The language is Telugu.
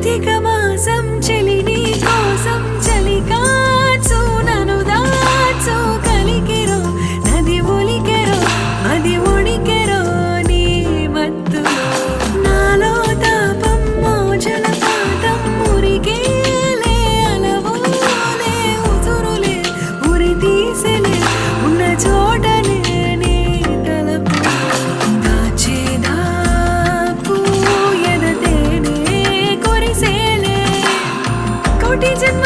కార్తీక మాసం చలి నీ కోసం చలి కాచు నను దాచు కలికిరో నది ఒలికెరో అది ఒడికెరో నీ మత్తులో నాలో తాపం జలపాతం మురిగేలే అలవోలే ఉసురులే ఉరి తీసెలే ఉన్న చోటనే నీ తలపు దాచేదాపు ఎదతేనే కొరిసేలే కోటి జన్మ